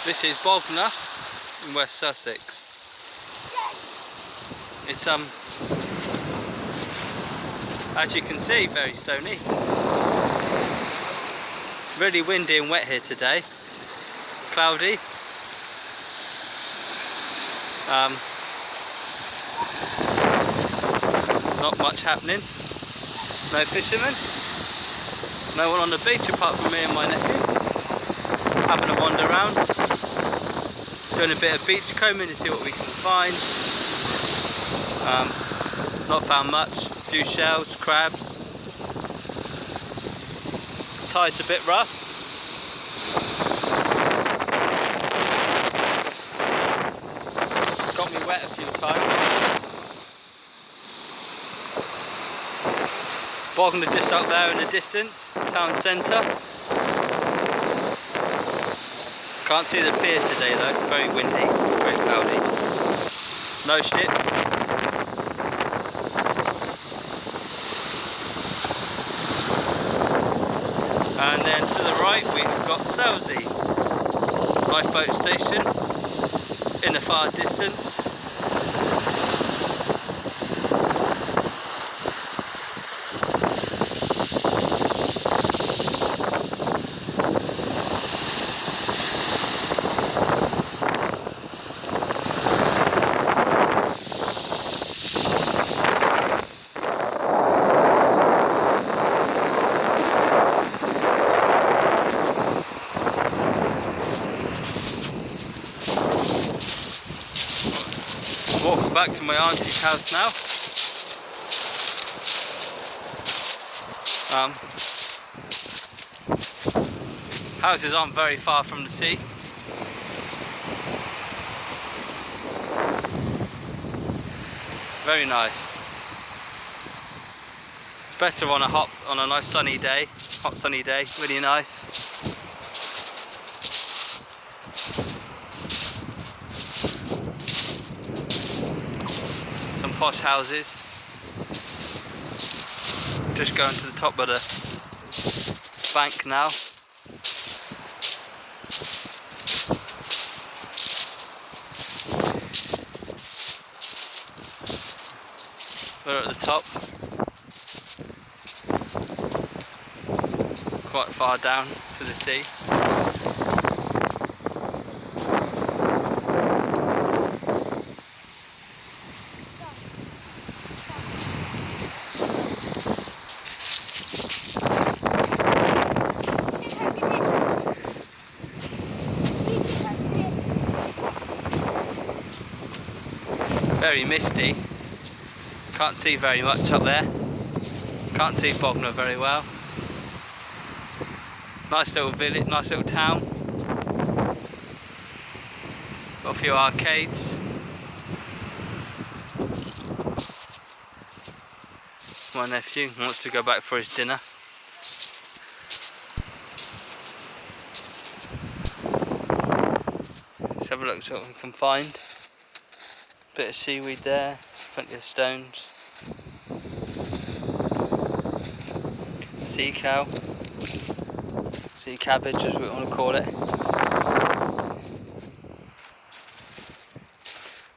This is Bognor in West Sussex. It's as you can see, very stony. Really windy and wet here today. Cloudy. Not much happening. No fishermen. No one on the beach apart from me and my nephew. Having a wander around. Doing a bit of beach combing to see what we can find. Not found much. A few shells, crabs. Tide's a bit rough. Got me wet a few times. Bognor just up there in the distance, town centre. Can't see the pier today though, it's very windy, very cloudy. No ships. And then to the right we've got Selsey, lifeboat station in the far distance. Walking back to my auntie's house now. Houses aren't very far from the sea. Very nice. It's better on a nice sunny day, hot sunny day. Really nice. Some posh houses. Just going to the top of the bank now. We're at the top. Quite far down to the sea. Very misty. Can't see very much up there. Can't see Bognor very well. Nice little village, nice little town. Got a few arcades. My nephew wants to go back for his dinner. Let's have a look, see what we can find. Bit of seaweed there, plenty of stones. Sea cow, sea cabbage as we want to call it.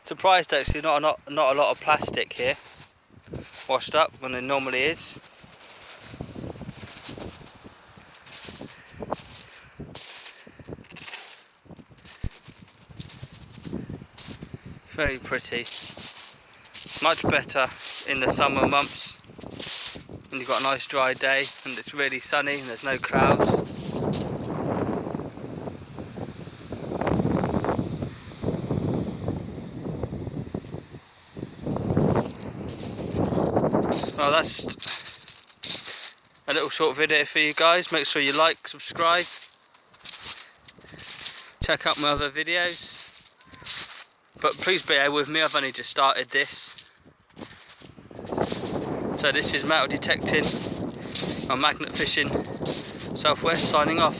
Surprised actually not a lot of plastic here washed up when there normally is. Very pretty. Much better in the summer months when you've got a nice dry day and it's really sunny and there's no clouds. Well, that's a little short video for you guys. Make sure you like, subscribe, check out my other videos. But please bear with me, I've only just started this. So this is metal detecting on magnet fishing Southwest signing off.